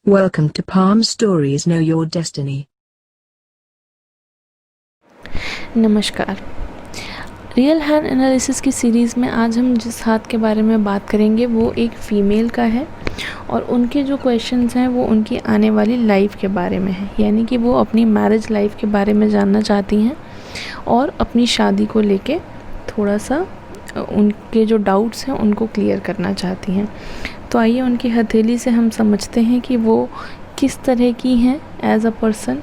Welcome to Palm Stories Know Your Destiny. नमस्कार। Real hand analysis की series में आज हम जिस हाथ के बारे में बात करेंगे वो एक फ़ीमेल का है और उनके जो क्वेश्चंस हैं वो उनकी आने वाली लाइफ के बारे में है, यानी कि वो अपनी मैरिज लाइफ के बारे में जानना चाहती हैं और अपनी शादी को लेके थोड़ा सा उनके जो डाउट्स हैं उनको क्लियर करना चाहती हैं। तो आइए उनकी हथेली से हम समझते हैं कि वो किस तरह की हैं एज अ पर्सन,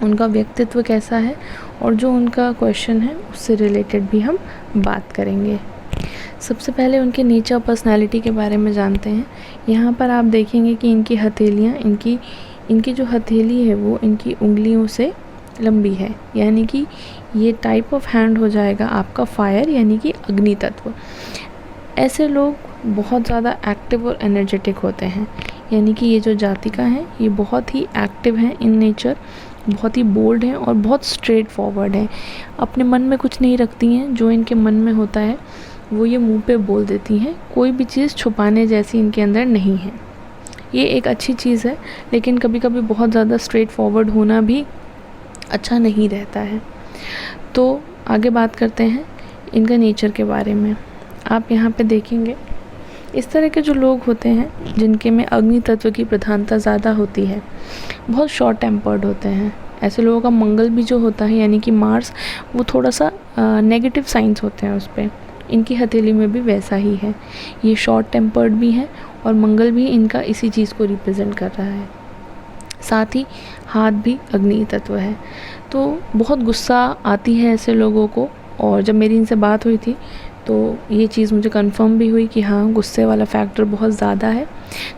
उनका व्यक्तित्व कैसा है और जो उनका क्वेश्चन है उससे रिलेटेड भी हम बात करेंगे। सबसे पहले उनके नेचर पर्सनालिटी के बारे में जानते हैं। यहाँ पर आप देखेंगे कि इनकी हथेलियाँ इनकी जो हथेली है वो इनकी उंगलियों से लंबी है, यानी कि ये टाइप ऑफ हैंड हो जाएगा आपका फायर, यानी कि अग्नि तत्व। ऐसे लोग बहुत ज़्यादा एक्टिव और एनर्जेटिक होते हैं, यानी कि ये जो जातिका हैं ये बहुत ही एक्टिव हैं इन नेचर, बहुत ही बोल्ड हैं और बहुत स्ट्रेट फॉरवर्ड हैं। अपने मन में कुछ नहीं रखती हैं, जो इनके मन में होता है वो ये मुंह पे बोल देती हैं। कोई भी चीज़ छुपाने जैसी इनके अंदर नहीं है। ये एक अच्छी चीज़ है, लेकिन कभी कभी बहुत ज़्यादा स्ट्रेट फॉरवर्ड होना भी अच्छा नहीं रहता है। तो आगे बात करते हैं इनका नेचर के बारे में। आप यहाँ पे देखेंगे इस तरह के जो लोग होते हैं जिनके में अग्नि तत्व की प्रधानता ज़्यादा होती है, बहुत शॉर्ट टेम्पर्ड होते हैं। ऐसे लोगों का मंगल भी जो होता है, यानी कि मार्स, वो थोड़ा सा नेगेटिव साइंस होते हैं उस पर। इनकी हथेली में भी वैसा ही है, ये शॉर्ट टेम्पर्ड भी हैं और मंगल भी इनका इसी चीज़ को रिप्रेजेंट कर रहा है। साथ ही हाथ भी अग्नि तत्व है, तो बहुत गुस्सा आती है ऐसे लोगों को। और जब मेरी इनसे बात हुई थी तो ये चीज़ मुझे कंफर्म भी हुई कि हाँ, गुस्से वाला फैक्टर बहुत ज़्यादा है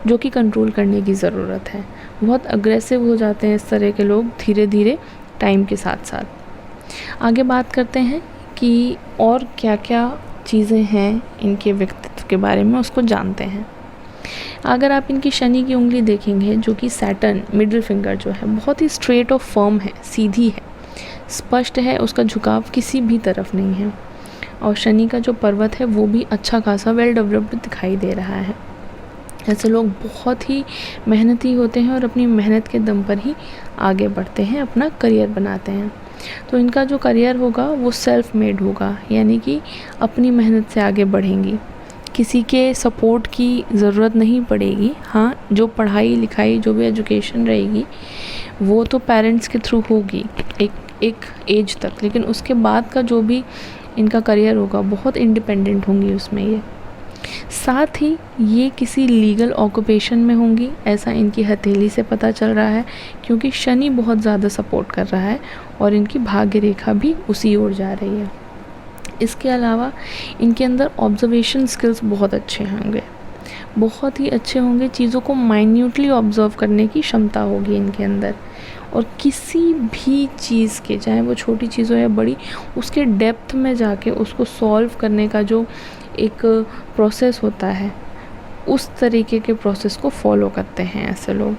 जो कि कंट्रोल करने की ज़रूरत है। बहुत अग्रेसिव हो जाते हैं इस तरह के लोग धीरे धीरे टाइम के साथ साथ। आगे बात करते हैं कि और क्या क्या चीज़ें हैं इनके व्यक्तित्व के बारे में, उसको जानते हैं। अगर आप इनकी शनि की उंगली देखेंगे, जो कि सैटर्न मिडिल फिंगर जो है, बहुत ही स्ट्रेट और फर्म है, सीधी है, स्पष्ट है, उसका झुकाव किसी भी तरफ नहीं है। और शनि का जो पर्वत है वो भी अच्छा खासा वेल डेवलप्ड दिखाई दे रहा है। ऐसे लोग बहुत ही मेहनती होते हैं और अपनी मेहनत के दम पर ही आगे बढ़ते हैं, अपना करियर बनाते हैं। तो इनका जो करियर होगा वो सेल्फ मेड होगा, यानी कि अपनी मेहनत से आगे बढ़ेंगी, किसी के सपोर्ट की ज़रूरत नहीं पड़ेगी। हाँ, जो पढ़ाई लिखाई जो भी एजुकेशन रहेगी वो तो पेरेंट्स के थ्रू होगी एक एज तक, लेकिन उसके बाद का जो भी इनका करियर होगा बहुत इंडिपेंडेंट होंगी उसमें ये। साथ ही ये किसी लीगल ऑक्यूपेशन में होंगी, ऐसा इनकी हथेली से पता चल रहा है, क्योंकि शनि बहुत ज़्यादा सपोर्ट कर रहा है और इनकी भाग्य रेखा भी उसी ओर जा रही है। इसके अलावा इनके अंदर ऑब्जर्वेशन स्किल्स बहुत अच्छे होंगे, बहुत ही अच्छे होंगे। चीज़ों को माइन्यूटली ऑब्जर्व करने की क्षमता होगी इनके अंदर, और किसी भी चीज़ के, चाहे वो छोटी चीज़ हो या बड़ी, उसके डेप्थ में जाके उसको सॉल्व करने का जो एक प्रोसेस होता है, उस तरीके के प्रोसेस को फॉलो करते हैं ऐसे लोग।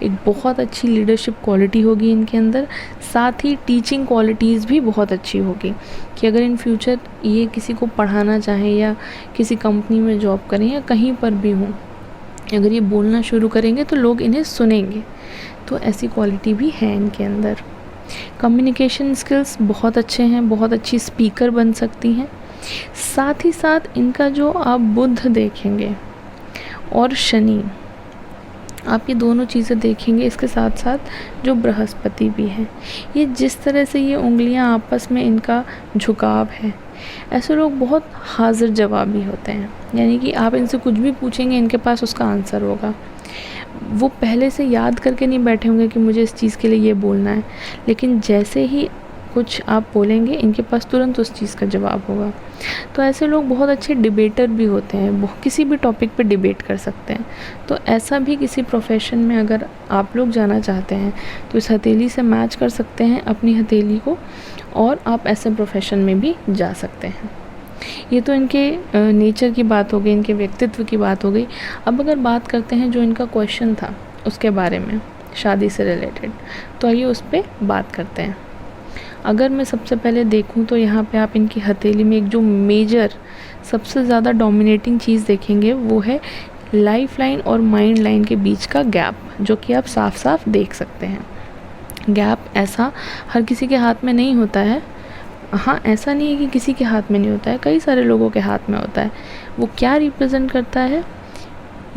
एक बहुत अच्छी लीडरशिप क्वालिटी होगी इनके अंदर। साथ ही टीचिंग क्वालिटीज़ भी बहुत अच्छी होगी कि अगर इन फ्यूचर ये किसी को पढ़ाना चाहें या किसी कंपनी में जॉब करें या कहीं पर भी हों, अगर ये बोलना शुरू करेंगे तो लोग इन्हें सुनेंगे। तो ऐसी क्वालिटी भी है इनके अंदर। कम्युनिकेशन स्किल्स बहुत अच्छे हैं, बहुत अच्छी स्पीकर बन सकती हैं। साथ ही साथ इनका जो आप बुध देखेंगे और शनि, आप ये दोनों चीज़ें देखेंगे, इसके साथ साथ जो बृहस्पति भी है, ये जिस तरह से ये उंगलियां आपस में इनका झुकाव है, ऐसे लोग बहुत हाजिर जवाबी होते हैं, यानी कि आप इनसे कुछ भी पूछेंगे इनके पास उसका आंसर होगा। वो पहले से याद करके नहीं बैठे होंगे कि मुझे इस चीज़ के लिए ये बोलना है, लेकिन जैसे ही कुछ आप बोलेंगे इनके पास तुरंत उस चीज़ का जवाब होगा। तो ऐसे लोग बहुत अच्छे डिबेटर भी होते हैं, वो किसी भी टॉपिक पे डिबेट कर सकते हैं। तो ऐसा भी किसी प्रोफेशन में अगर आप लोग जाना चाहते हैं तो इस हथेली से मैच कर सकते हैं अपनी हथेली को, और आप ऐसे प्रोफेशन में भी जा सकते हैं। ये तो इनके नेचर की बात हो गई, इनके व्यक्तित्व की बात हो गई। अब अगर बात करते हैं जो इनका क्वेश्चन था उसके बारे में, शादी से रिलेटेड, तो आइए उस पर बात करते हैं। अगर मैं सबसे पहले देखूं तो यहाँ पे आप इनकी हथेली में एक जो मेजर सबसे ज़्यादा डोमिनेटिंग चीज़ देखेंगे वो है लाइफ लाइन और माइंड लाइन के बीच का गैप, जो कि आप साफ साफ देख सकते हैं। गैप ऐसा हर किसी के हाथ में नहीं होता है। हाँ, ऐसा नहीं है कि किसी के हाथ में नहीं होता है, कई सारे लोगों के हाथ में होता है। वो क्या रिप्रेजेंट करता है?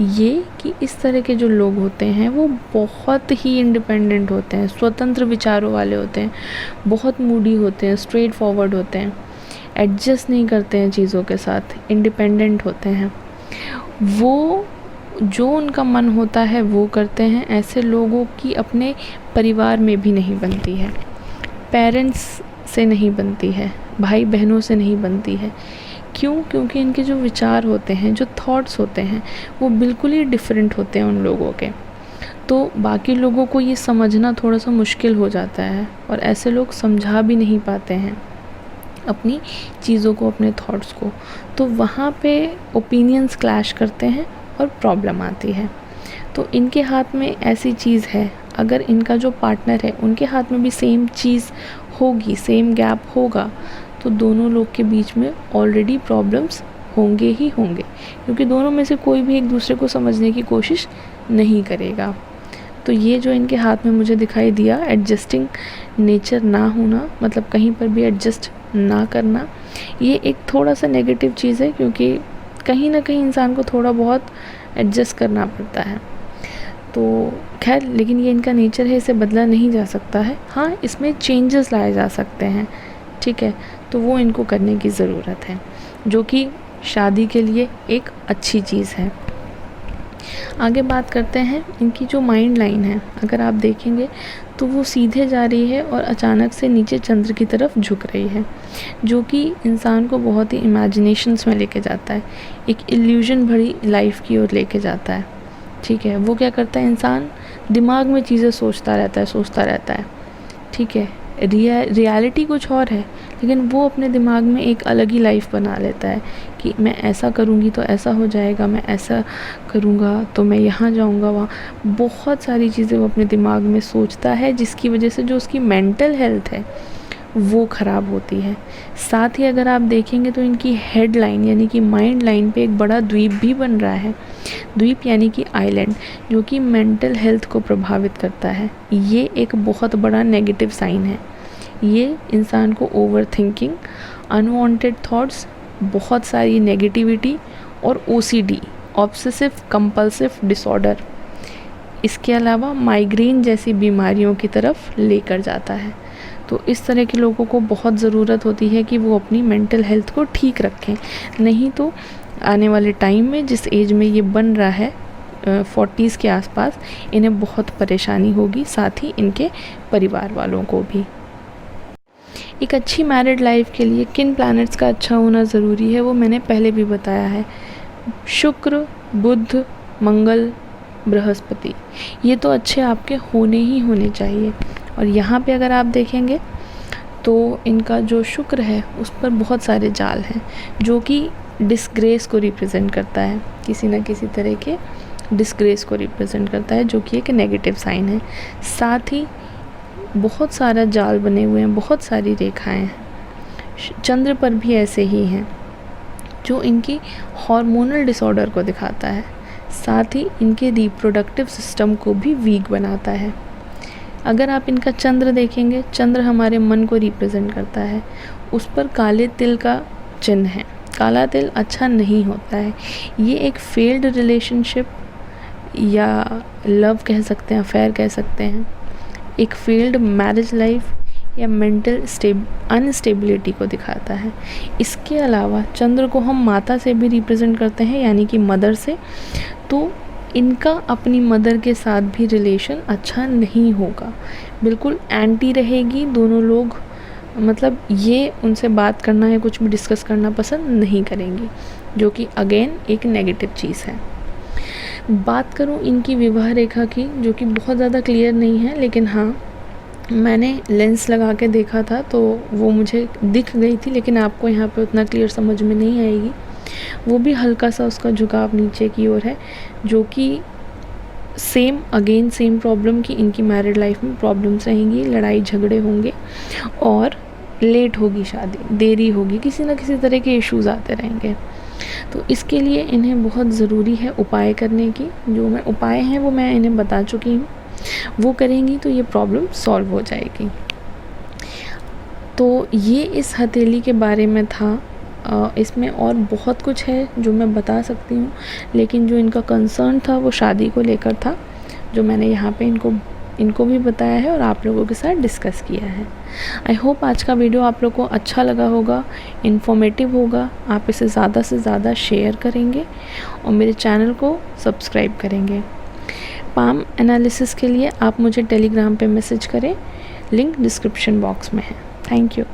ये कि इस तरह के जो लोग होते हैं वो बहुत ही इंडिपेंडेंट होते हैं, स्वतंत्र विचारों वाले होते हैं, बहुत मूडी होते हैं, स्ट्रेट फॉरवर्ड होते हैं, एडजस्ट नहीं करते हैं चीज़ों के साथ, इंडिपेंडेंट होते हैं। वो जो उनका मन होता है वो करते हैं। ऐसे लोगों की अपने परिवार में भी नहीं बनती है, पेरेंट्स से नहीं बनती है, भाई बहनों से नहीं बनती है। क्यों? क्योंकि इनके जो विचार होते हैं, जो थॉट्स होते हैं, वो बिल्कुल ही डिफरेंट होते हैं उन लोगों के। तो बाकी लोगों को ये समझना थोड़ा सा मुश्किल हो जाता है, और ऐसे लोग समझा भी नहीं पाते हैं अपनी चीज़ों को, अपने थॉट्स को। तो वहाँ पे ओपिनियंस क्लैश करते हैं और प्रॉब्लम आती है। तो इनके हाथ में ऐसी चीज़ है, अगर इनका जो पार्टनर है उनके हाथ में भी सेम चीज़ होगी, सेम गैप होगा, तो दोनों लोग के बीच में ऑलरेडी प्रॉब्लम्स होंगे ही होंगे, क्योंकि दोनों में से कोई भी एक दूसरे को समझने की कोशिश नहीं करेगा। तो ये जो इनके हाथ में मुझे दिखाई दिया, एडजस्टिंग नेचर ना होना, मतलब कहीं पर भी एडजस्ट ना करना, ये एक थोड़ा सा नेगेटिव चीज़ है, क्योंकि कहीं ना कहीं इंसान को थोड़ा बहुत एडजस्ट करना पड़ता है। तो खैर, लेकिन ये इनका नेचर है, इसे बदला नहीं जा सकता है। हाँ, इसमें चेंजेस लाए जा सकते हैं, ठीक है, तो वो इनको करने की ज़रूरत है, जो कि शादी के लिए एक अच्छी चीज़ है। आगे बात करते हैं, इनकी जो माइंड लाइन है, अगर आप देखेंगे तो वो सीधे जा रही है और अचानक से नीचे चंद्र की तरफ झुक रही है, जो कि इंसान को बहुत ही इमेजिनेशंस में लेके जाता है, एक इल्यूजन भरी लाइफ की ओर लेके जाता है, ठीक है। वो क्या करता है, इंसान दिमाग में चीज़ें सोचता रहता है, ठीक है। रियलिटी कुछ और है, लेकिन वो अपने दिमाग में एक अलग ही लाइफ बना लेता है कि मैं ऐसा करूँगी तो ऐसा हो जाएगा, मैं ऐसा करूँगा तो मैं यहाँ जाऊँगा, वहाँ बहुत सारी चीज़ें वो अपने दिमाग में सोचता है, जिसकी वजह से जो उसकी मेंटल हेल्थ है वो ख़राब होती है। साथ ही अगर आप देखेंगे तो इनकी हेड लाइन यानी कि माइंड लाइन पे एक बड़ा द्वीप भी बन रहा है। द्वीप यानी कि आइलैंड, जो कि मेंटल हेल्थ को प्रभावित करता है। ये एक बहुत बड़ा नेगेटिव साइन है। ये इंसान को ओवर थिंकिंग, अनवांटेड थॉट्स, बहुत सारी नेगेटिविटी और OCD, ऑब्सेसिव कंपल्सिव डिसऑर्डर, इसके अलावा माइग्रेन जैसी बीमारियों की तरफ लेकर जाता है। तो इस तरह के लोगों को बहुत ज़रूरत होती है कि वो अपनी मेंटल हेल्थ को ठीक रखें, नहीं तो आने वाले टाइम में जिस एज में ये बन रहा है 40s के आसपास, इन्हें बहुत परेशानी होगी, साथ ही इनके परिवार वालों को भी। एक अच्छी मैरिड लाइफ के लिए किन प्लैनेट्स का अच्छा होना ज़रूरी है वो मैंने पहले भी बताया है। शुक्र, बुध, मंगल, बृहस्पति, ये तो अच्छे आपके होने ही होने चाहिए। और यहाँ पे अगर आप देखेंगे तो इनका जो शुक्र है उस पर बहुत सारे जाल हैं, जो कि डिस्ग्रेस को रिप्रेजेंट करता है, किसी न किसी तरह के डिस्ग्रेस को रिप्रेजेंट करता है, जो कि एक नेगेटिव साइन है। साथ ही बहुत सारा जाल बने हुए हैं, बहुत सारी रेखाएं हैं। चंद्र पर भी ऐसे ही हैं, जो इनकी हार्मोनल डिसऑर्डर को दिखाता है, साथ ही इनके रिप्रोडक्टिव सिस्टम को भी वीक बनाता है। अगर आप इनका चंद्र देखेंगे, चंद्र हमारे मन को रिप्रेजेंट करता है, उस पर काले तिल का चिन्ह है। काला तिल अच्छा नहीं होता है। ये एक फेल्ड रिलेशनशिप या लव कह सकते हैं, अफेयर कह सकते हैं, एक फेल्ड मैरिज लाइफ या मेंटल अनस्टेबिलिटी को दिखाता है। इसके अलावा चंद्र को हम माता से भी रिप्रेजेंट करते हैं, यानी कि मदर से। तो इनका अपनी मदर के साथ भी रिलेशन अच्छा नहीं होगा, बिल्कुल एंटी रहेगी। दोनों लोग मतलब ये उनसे बात करना या कुछ भी डिस्कस करना पसंद नहीं करेंगी, जो कि अगेन एक नेगेटिव चीज़ है। बात करूँ इनकी विवाह रेखा की, जो कि बहुत ज़्यादा क्लियर नहीं है, लेकिन हाँ मैंने लेंस लगा के देखा था तो वो मुझे दिख गई थी, लेकिन आपको यहाँ पे उतना क्लियर समझ में नहीं आएगी। वो भी हल्का सा उसका झुकाव नीचे की ओर है, जो कि सेम प्रॉब्लम की इनकी मैरिड लाइफ में प्रॉब्लम्स रहेंगी, लड़ाई झगड़े होंगे और लेट होगी शादी, देरी होगी, किसी न किसी तरह के इश्यूज़ आते रहेंगे। तो इसके लिए इन्हें बहुत ज़रूरी है उपाय करने की। जो मैं उपाय हैं वो मैं इन्हें बता चुकी हूँ, वो करेंगी तो ये प्रॉब्लम सॉल्व हो जाएगी। तो ये इस हथेली के बारे में था। इसमें और बहुत कुछ है जो मैं बता सकती हूँ, लेकिन जो इनका कंसर्न था वो शादी को लेकर था, जो मैंने यहाँ पे इनको भी बताया है और आप लोगों के साथ डिस्कस किया है। आई होप आज का वीडियो आप लोगों को अच्छा लगा होगा, इन्फॉर्मेटिव होगा। आप इसे ज़्यादा से ज़्यादा शेयर करेंगे और मेरे चैनल को सब्सक्राइब करेंगे। पाम एनालिसिस के लिए आप मुझे टेलीग्राम पे मैसेज करें, लिंक डिस्क्रिप्शन बॉक्स में है। Thank you.